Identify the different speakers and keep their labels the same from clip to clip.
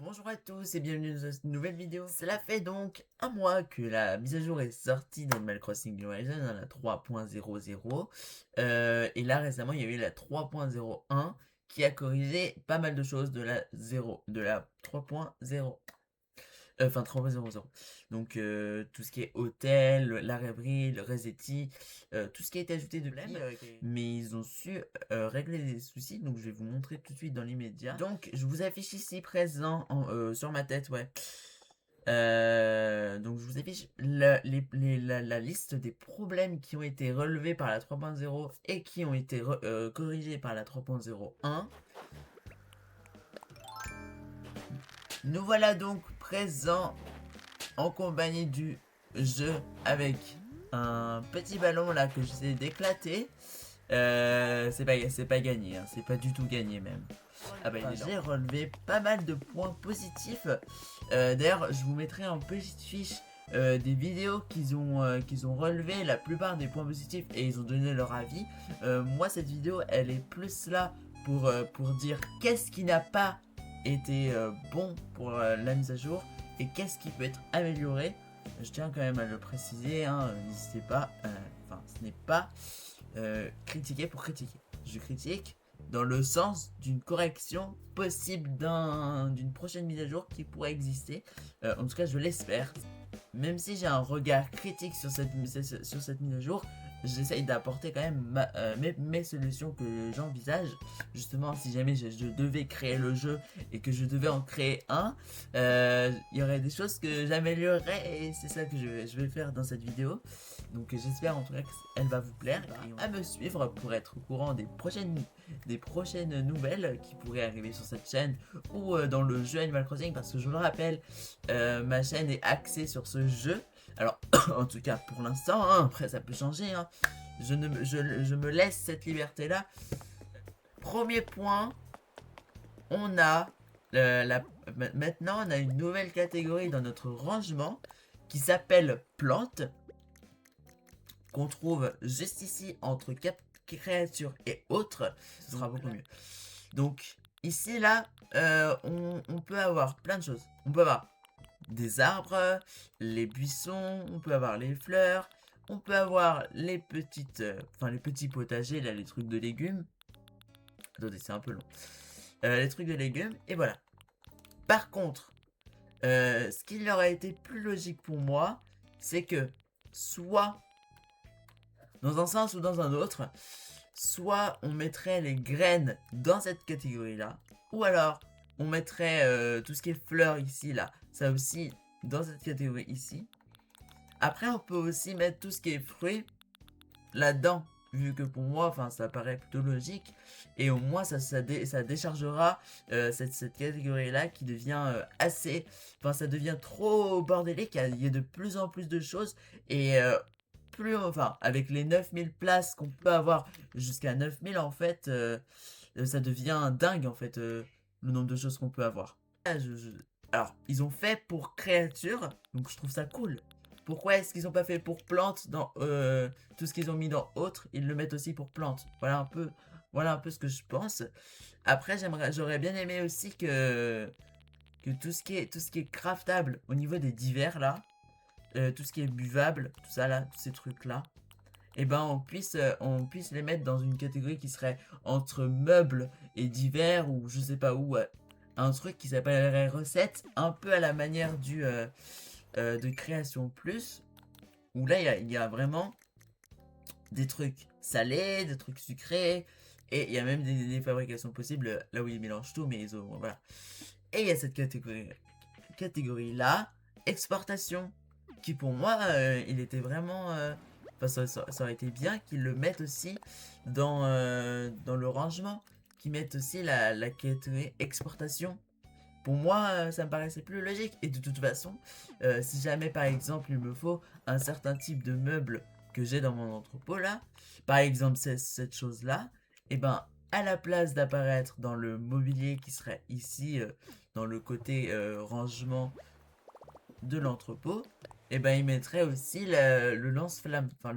Speaker 1: Bonjour à tous et bienvenue dans cette nouvelle vidéo. Cela fait donc un mois que la mise à jour est sortie d'Animal Crossing New Horizons, la 3.00. Et là récemment il y a eu la 3.01 qui a corrigé pas mal de choses de la 3.0. Enfin 3.00. Donc tout ce qui est hôtel, la rêverie, le resetti, tout ce qui a été ajouté depuis. Mais ils ont su régler les soucis, donc je vais vous montrer tout de suite dans l'immédiat. Donc je vous affiche ici présent sur ma tête, ouais. Donc je vous affiche la liste des problèmes qui ont été relevés par la 3.0 et qui ont été corrigés par la 3.01. Nous voilà donc présents en compagnie du jeu avec un petit ballon là que j'essaie d'éclater. C'est pas gagné, hein, c'est pas du tout gagné même. Ah bah j'ai relevé pas mal de points positifs. D'ailleurs je vous mettrai en petite fiche des vidéos qu'ils ont relevé la plupart des points positifs et ils ont donné leur avis. Moi cette vidéo elle est plus là pour dire qu'est-ce qui n'a pas été bon pour la mise à jour et qu'est-ce qui peut être amélioré. Je tiens quand même à le préciser, hein, n'hésitez pas, enfin ce n'est pas critiquer pour critiquer. Je critique dans le sens d'une correction possible d'une prochaine mise à jour qui pourrait exister. En tout cas je l'espère. Même si j'ai un regard critique sur cette mise à jour, j'essaye d'apporter quand même mes solutions que j'envisage. Justement, si jamais je devais créer le jeu et que je devais en créer un, il y aurait des choses que j'améliorerais et c'est ça que je vais faire dans cette vidéo. Donc j'espère en tout cas qu'elle va vous plaire. Et à me suivre pour être au courant des prochaines nouvelles qui pourraient arriver sur cette chaîne ou dans le jeu Animal Crossing, parce que je le rappelle, ma chaîne est axée sur ce jeu. Alors en tout cas pour l'instant, hein, après ça peut changer, hein. Je me laisse cette liberté là. Premier point, on a maintenant on a une nouvelle catégorie dans notre rangement qui s'appelle plantes, qu'on trouve juste ici entre créatures et autres. Ce sera beaucoup mieux. Donc ici là on peut avoir plein de choses. On peut avoir des arbres, les buissons, on peut avoir les fleurs, on peut avoir les petits potagers, là, les trucs de légumes. Attendez, c'est un peu long. Les trucs de légumes, et voilà. Par contre, ce qui aurait été plus logique pour moi, c'est que soit dans un sens ou dans un autre, soit on mettrait les graines dans cette catégorie-là, ou alors on mettrait tout ce qui est fleurs ici, là, ça aussi dans cette catégorie ici. Après, on peut aussi mettre tout ce qui est fruits là-dedans, vu que pour moi, enfin, ça paraît plutôt logique, et au moins ça déchargera cette catégorie-là qui devient assez, enfin, ça devient trop bordélique. Il y a de plus en plus de choses, et enfin, avec les 9000 places qu'on peut avoir, jusqu'à 9000 en fait, ça devient dingue en fait, le nombre de choses qu'on peut avoir. Alors, ils ont fait pour créatures, donc je trouve ça cool. Pourquoi est-ce qu'ils ont pas fait pour plantes dans tout ce qu'ils ont mis dans autres, ils le mettent aussi pour plantes. Voilà un peu ce que je pense. Après, j'aurais bien aimé aussi que tout ce qui est craftable au niveau des divers là, tout ce qui est buvable, tout ça là, tous ces trucs là, et ben on puisse les mettre dans une catégorie qui serait entre meubles et divers, ou je sais pas où, un truc qui s'appellerait recettes, un peu à la manière de création plus, où là il y a vraiment des trucs salés, des trucs sucrés, et il y a même des fabrications possibles là où ils mélangent tout, mais voilà. Et il y a cette catégorie là, exportation, qui pour moi il était vraiment enfin, ça aurait été bien qu'ils le mettent aussi dans le rangement, qu'ils mettent aussi la catégorie exportation. Pour moi, ça me paraissait plus logique. Et de toute façon, si jamais par exemple il me faut un certain type de meuble que j'ai dans mon entrepôt là, par exemple cette chose là, et ben à la place d'apparaître dans le mobilier qui serait ici, dans le côté rangement de l'entrepôt, et ben il mettrait aussi le lance-flamme, enfin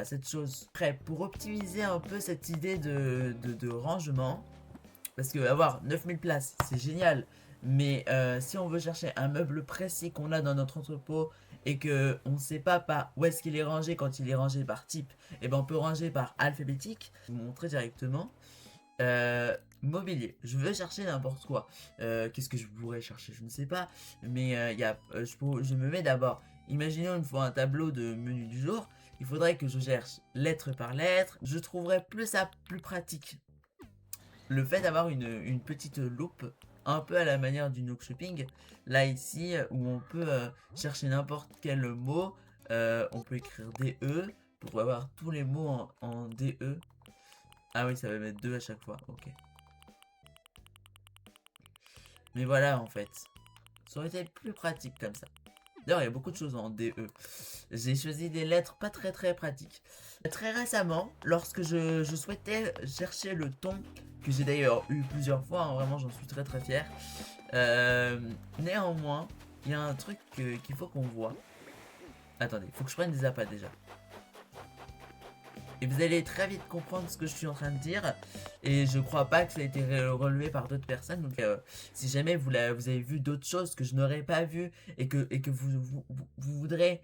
Speaker 1: cette chose. Après, pour optimiser un peu cette idée de rangement, Parce que avoir 9000 places, c'est génial. Mais si on veut chercher un meuble précis qu'on a dans notre entrepôt et que on ne sait pas par où est-ce qu'il est rangé quand il est rangé par type, et ben on peut ranger par alphabétique. Je vais vous montrer directement. Mobilier. Je veux chercher n'importe quoi. Qu'est-ce que je pourrais chercher? Je ne sais pas. Mais je me mets d'abord. Imaginons une fois un tableau de menu du jour. Il faudrait que je cherche lettre par lettre. Je trouverais plus ça plus pratique. Le fait d'avoir une petite loupe, un peu à la manière du Nook Shopping, là ici, où on peut chercher n'importe quel mot, on peut écrire DE pour avoir tous les mots en DE. Ah oui, ça va mettre 2 à chaque fois, ok. Mais voilà, en fait, ça aurait été plus pratique comme ça. D'ailleurs, il y a beaucoup de choses en DE. J'ai choisi des lettres pas très pratiques. Très récemment, lorsque je souhaitais chercher le ton, que j'ai d'ailleurs eu plusieurs fois, hein, vraiment j'en suis très fier. Néanmoins, il y a un truc qu'il faut qu'on voit. Attendez, il faut que je prenne des appâts déjà. Et vous allez très vite comprendre ce que je suis en train de dire. Et je crois pas que ça a été relevé par d'autres personnes. Donc si jamais vous avez vu d'autres choses que je n'aurais pas vu et que vous voudrez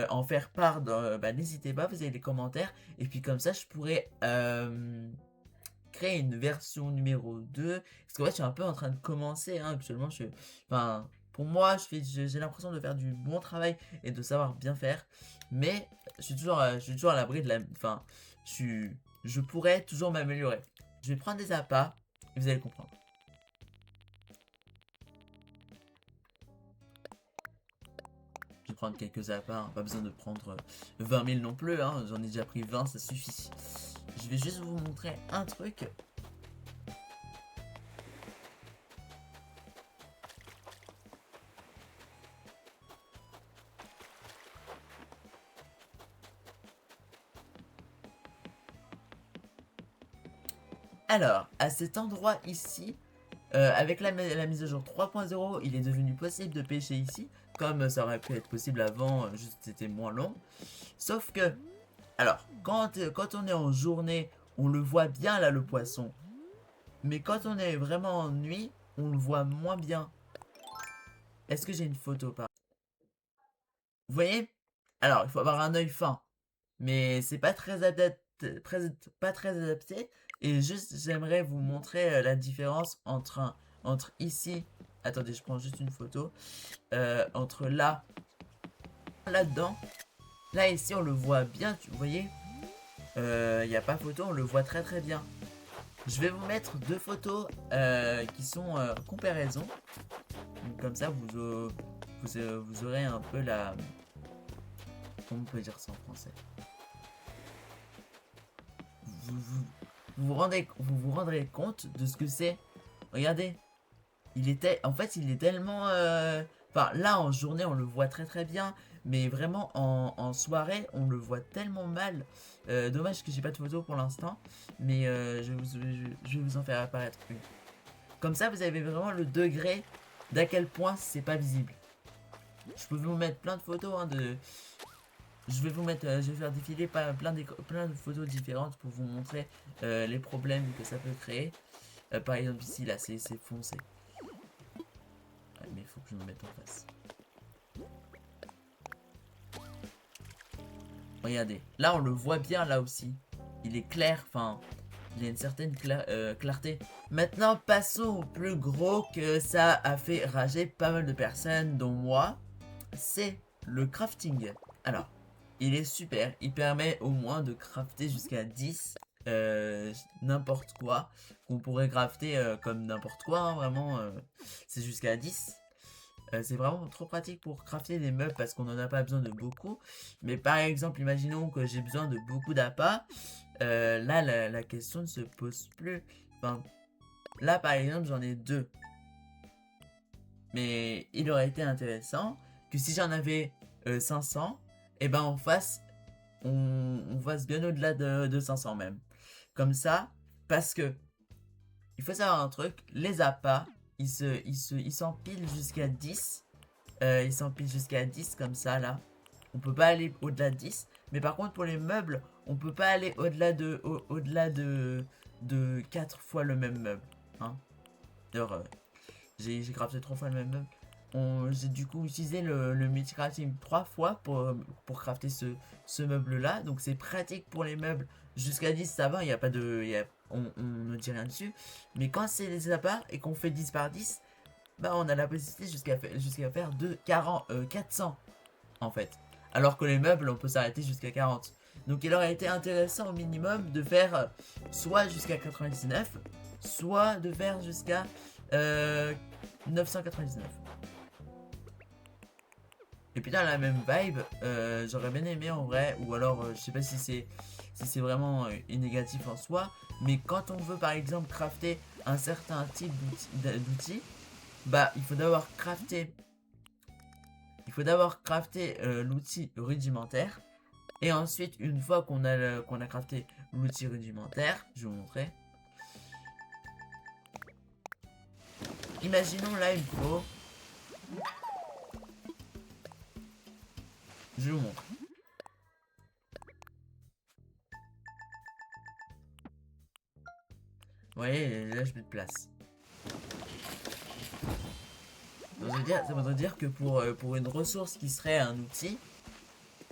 Speaker 1: en faire part, bah, n'hésitez pas, vous avez les commentaires. Et puis comme ça, je pourrais créer une version numéro 2. Parce qu'en fait, je suis un peu en train de commencer. Hein, actuellement, enfin, pour moi, j'ai l'impression de faire du bon travail et de savoir bien faire. Mais je suis toujours à l'abri de la... Enfin, je pourrais toujours m'améliorer. Je vais prendre des appâts et vous allez comprendre. Je vais prendre quelques appâts, hein, pas besoin de prendre 20 000 non plus, hein, j'en ai déjà pris 20, ça suffit. Je vais juste vous montrer un truc. Alors, à cet endroit ici, avec la mise à jour 3.0, il est devenu possible de pêcher ici, comme ça aurait pu être possible avant, juste c'était moins long. Sauf que, alors, quand on est en journée, on le voit bien là le poisson. Mais quand on est vraiment en nuit, on le voit moins bien. Est-ce que j'ai une photo par... Vous voyez? Alors, il faut avoir un œil fin. Mais c'est pas très adapté. Et juste, j'aimerais vous montrer la différence entre ici. Attendez, je prends juste une photo. Entre là-dedans. Là, ici, on le voit bien, vous voyez? Il n'y a pas photo, on le voit très bien. Je vais vous mettre deux photos qui sont comparaison. Donc, comme ça, vous aurez un peu la... Comment on peut dire ça en français? Vous vous rendrez compte de ce que c'est. Regardez, en fait, il est tellement... Enfin, là, en journée, on le voit très bien. Mais vraiment, en soirée, on le voit tellement mal. Dommage que j'ai pas de photo pour l'instant. Mais je vais vous en faire apparaître une. Comme ça, vous avez vraiment le degré d'à quel point c'est pas visible. Je peux vous mettre plein de photos hein, de... Je vais faire défiler plein de photos différentes pour vous montrer les problèmes que ça peut créer. Par exemple ici, là, c'est foncé. Ouais, mais il faut que je me mette en face. Regardez, là on le voit bien là aussi. Il est clair, enfin, il y a une certaine clarté. Maintenant, passons au plus gros que ça a fait rager pas mal de personnes, dont moi. C'est le crafting. Alors, il est super, il permet au moins de crafter jusqu'à 10 n'importe quoi qu'on pourrait crafter comme n'importe quoi hein, vraiment c'est jusqu'à 10. C'est vraiment trop pratique pour crafter des meubles parce qu'on n'en a pas besoin de beaucoup. Mais par exemple, imaginons que j'ai besoin de beaucoup d'appâts. Là, la question ne se pose plus. Enfin, là, par exemple, j'en ai 2. Mais il aurait été intéressant que si j'en avais 500, et ben on fasse bien au-delà de 500 même. Comme ça, parce que il faut savoir un truc, les appâts, ils s'empilent jusqu'à 10. Ils s'empilent jusqu'à 10 comme ça là. On peut pas aller au-delà de 10. Mais par contre pour les meubles, on peut pas aller au-delà de 4 fois le même meuble. Hein. D'ailleurs, j'ai crafté 3 fois le même meuble. J'ai du coup utilisé le multicrafting 3 fois pour crafter ce meuble là. Donc c'est pratique pour les meubles jusqu'à 10, ça va, il n'y a pas de. On ne dit rien dessus. Mais quand c'est les apparts et qu'on fait 10 par 10, bah on a la possibilité jusqu'à faire 400 en fait. Alors que les meubles on peut s'arrêter jusqu'à 40. Donc il aurait été intéressant au minimum de faire soit jusqu'à 99, soit de faire jusqu'à 999. Et puis dans la même vibe, j'aurais bien aimé en vrai, ou alors je sais pas si c'est vraiment négatif en soi, mais quand on veut par exemple crafter un certain type d'outil, bah il faut d'abord crafter l'outil rudimentaire, et ensuite une fois qu'on a crafté l'outil rudimentaire, je vais vous montrer. Imaginons là il faut. Je vous montre. Vous voyez, là je mets de place. Ça voudrait dire que pour une ressource qui serait un outil,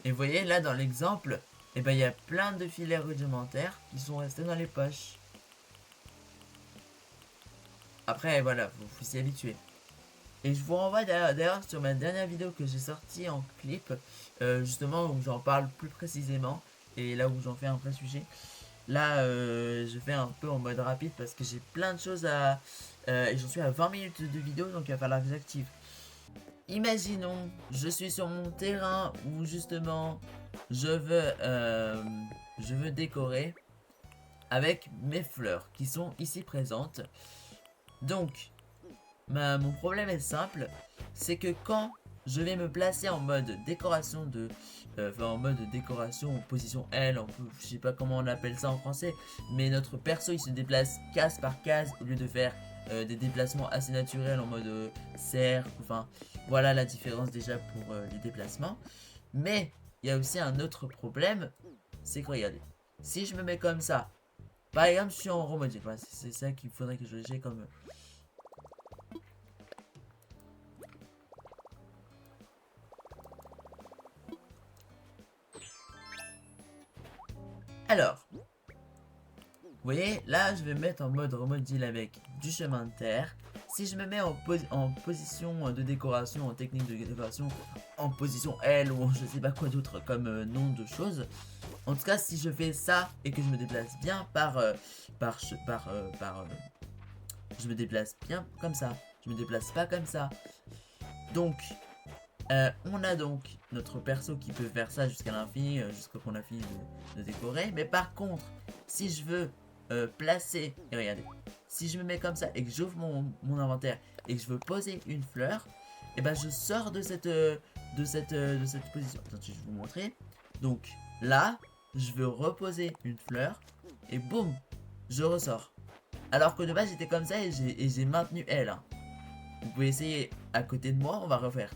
Speaker 1: et vous voyez là dans l'exemple, et ben il y a plein de filets rudimentaires qui sont restés dans les poches. Après voilà, faut s'y habituer. Et je vous renvoie d'ailleurs sur ma dernière vidéo que j'ai sortie en clip, justement où j'en parle plus précisément, et là où j'en fais un vrai sujet. Là, je fais un peu en mode rapide parce que j'ai plein de choses à... et j'en suis à 20 minutes de vidéo, donc il va falloir que j'active. Imaginons, je suis sur mon terrain où justement je veux décorer avec mes fleurs qui sont ici présentes. Donc, mon problème est simple, c'est que quand je vais me placer en mode décoration en position L, je sais pas comment on appelle ça en français, mais notre perso il se déplace case par case au lieu de faire des déplacements assez naturels en mode cercle, enfin voilà la différence déjà pour les déplacements. Mais il y a aussi un autre problème, c'est que regardez, si je me mets comme ça, par exemple je suis en remodule, voilà, c'est ça qu'il faudrait que j'ai comme... Alors, vous voyez, là je vais me mettre en mode remodule avec du chemin de terre. Si je me mets en position de décoration, en technique de décoration, en position L ou je sais pas quoi d'autre comme nom de choses. En tout cas, si je fais ça et que je me déplace bien je me déplace bien comme ça. Je me déplace pas comme ça. Donc, on a donc notre perso qui peut faire ça jusqu'à l'infini, jusqu'à qu'on a fini de décorer. Mais par contre, si je veux placer, et regardez, si je me mets comme ça et que j'ouvre mon inventaire et que je veux poser une fleur, et ben je sors de cette position. Attends, je vais vous montrer. Donc là, je veux reposer une fleur et boum, je ressors. Alors que de base j'étais comme ça et j'ai maintenu elle. Hein. Vous pouvez essayer à côté de moi, on va refaire.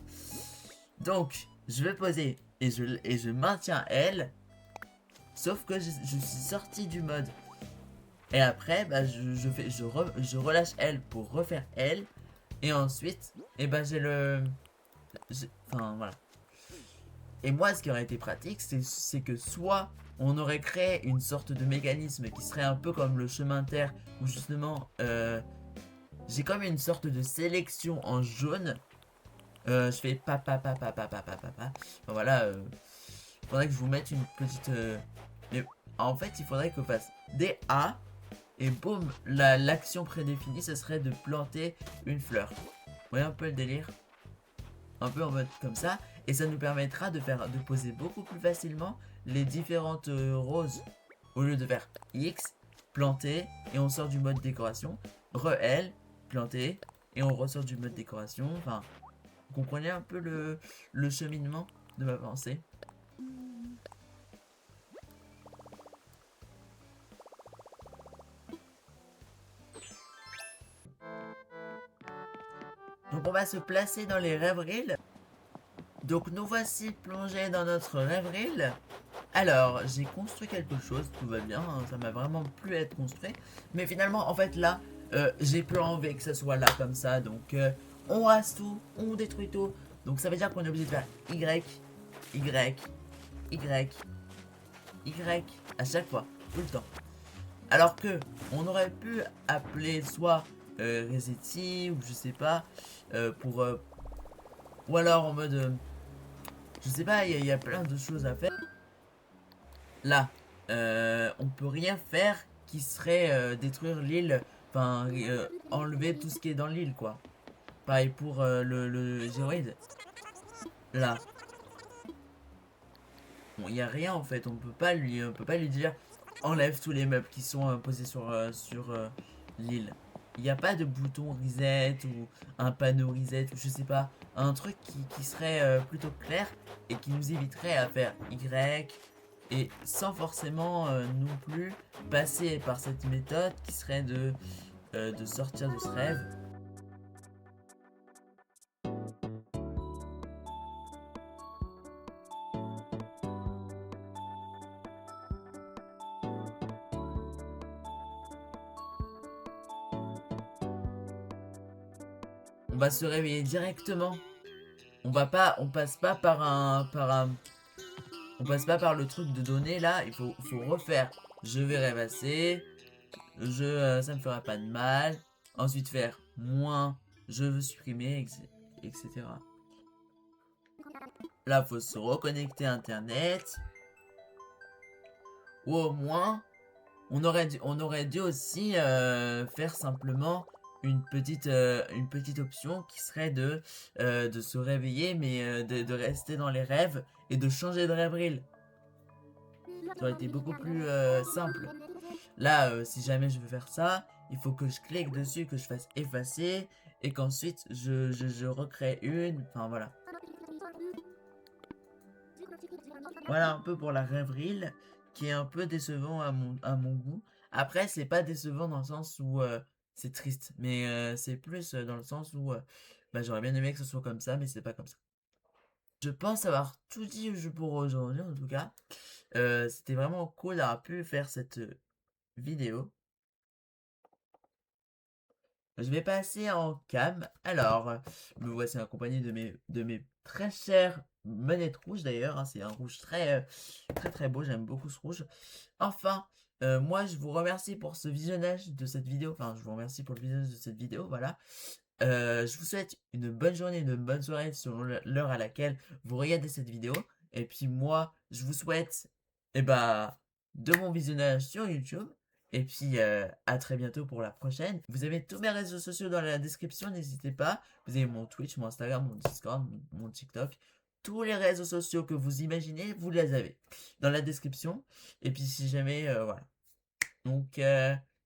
Speaker 1: Donc, je vais poser et je maintiens L. Sauf que je suis sorti du mode. Et après, bah, je relâche L pour refaire L. Et ensuite, et bah, enfin, voilà. Et moi, ce qui aurait été pratique, c'est que soit on aurait créé une sorte de mécanisme qui serait un peu comme le chemin de terre, où justement, j'ai comme une sorte de sélection en jaune. Je fais papa. Voilà, faudrait que je vous mette une petite. Mais en fait, il faudrait que je fasse des A et boum, l'action prédéfinie, ce serait de planter une fleur. Vous voyez un peu le délire? Un peu en mode comme ça, et ça nous permettra de poser beaucoup plus facilement les différentes roses au lieu de faire X, planter et on sort du mode décoration, L, planter et on ressort du mode décoration. Enfin, vous comprenez un peu le cheminement de ma pensée. Donc on va se placer dans les rêveries. Donc nous voici plongés dans notre rêverie. Alors j'ai construit quelque chose, tout va bien, hein, ça m'a vraiment plu à être construit. Mais finalement en fait là, j'ai plus envie que ça soit là comme ça. Donc on rase tout, on détruit tout. Donc ça veut dire qu'on est obligé de faire Y, Y, Y, Y à chaque fois, tout le temps. Alors que on aurait pu appeler soit Resetti ou je sais pas, pour ou alors en mode je sais pas, il y a plein de choses à faire. Là, on peut rien faire qui serait détruire l'île, enfin enlever tout ce qui est dans l'île quoi. Pareil pour le géoïde. Là, bon, il y a rien en fait, on peut pas lui dire enlève tous les meubles qui sont posés sur l'île. Il n'y a pas de bouton reset ou un panneau reset ou je sais pas, un truc qui serait plutôt clair et qui nous éviterait à faire Y et sans forcément non plus passer par cette méthode qui serait de sortir de ce rêve. On va se réveiller directement. On passe pas on passe pas par le truc de données là. Faut refaire. Je vais rêvasser. Ça me fera pas de mal. Ensuite faire moins. Je veux supprimer, etc. Là, faut se reconnecter à Internet. Ou au moins, on aurait dû aussi faire simplement une petite option qui serait de se réveiller, mais de rester dans les rêves et de changer de rêverie. Ça aurait été beaucoup plus simple. Là, si jamais je veux faire ça, il faut que je clique dessus, que je fasse effacer et qu'ensuite je recrée une. Enfin voilà. Voilà un peu pour la rêverie qui est un peu décevant à mon goût. Après, c'est pas décevant dans le sens où c'est triste, mais c'est plus dans le sens où bah, j'aurais bien aimé que ce soit comme ça, mais c'est pas comme ça. Je pense avoir tout dit pour aujourd'hui en tout cas. C'était vraiment cool d'avoir pu faire cette vidéo. Je vais passer en cam. Alors, me voici accompagné de mes très chères manettes rouges d'ailleurs, hein. C'est un rouge très beau, j'aime beaucoup ce rouge. Enfin, moi je vous remercie pour ce visionnage de cette vidéo. Enfin, je vous remercie pour le visionnage de cette vidéo, voilà. Je vous souhaite une bonne journée, une bonne soirée selon l'heure à laquelle vous regardez cette vidéo. Et puis moi, je vous souhaite, eh bah, de bon visionnage sur YouTube. Et puis à très bientôt pour la prochaine. Vous avez tous mes réseaux sociaux dans la description, n'hésitez pas. Vous avez mon Twitch, mon Instagram, mon Discord, mon TikTok. Tous les réseaux sociaux que vous imaginez, vous les avez dans la description. Et puis si jamais, voilà. Donc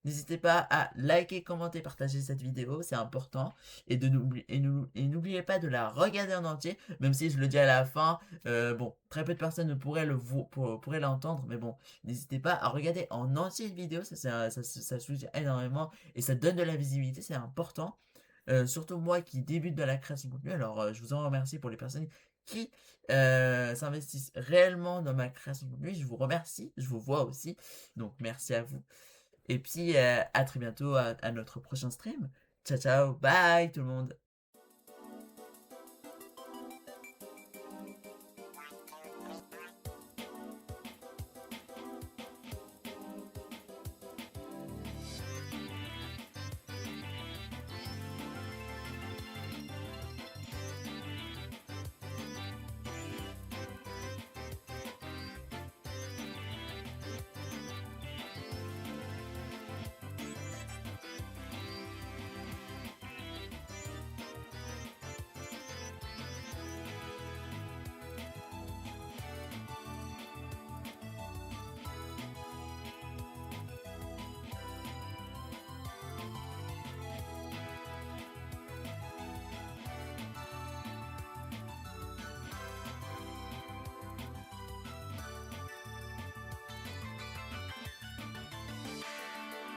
Speaker 1: n'hésitez pas à liker, commenter, partager cette vidéo, c'est important. Et n'oubliez pas de la regarder en entier, même si je le dis à la fin. Bon, très peu de personnes pourraient l'entendre, mais bon, n'hésitez pas à regarder en entier une vidéo, ça soutient énormément et ça donne de la visibilité, c'est important. Surtout moi qui débute dans la création de contenu, alors je vous en remercie pour les personnes qui s'investissent réellement dans ma création de contenu. Je vous remercie, je vous vois aussi, donc merci à vous. Et puis à très bientôt à notre prochain stream. Ciao ciao, bye tout le monde.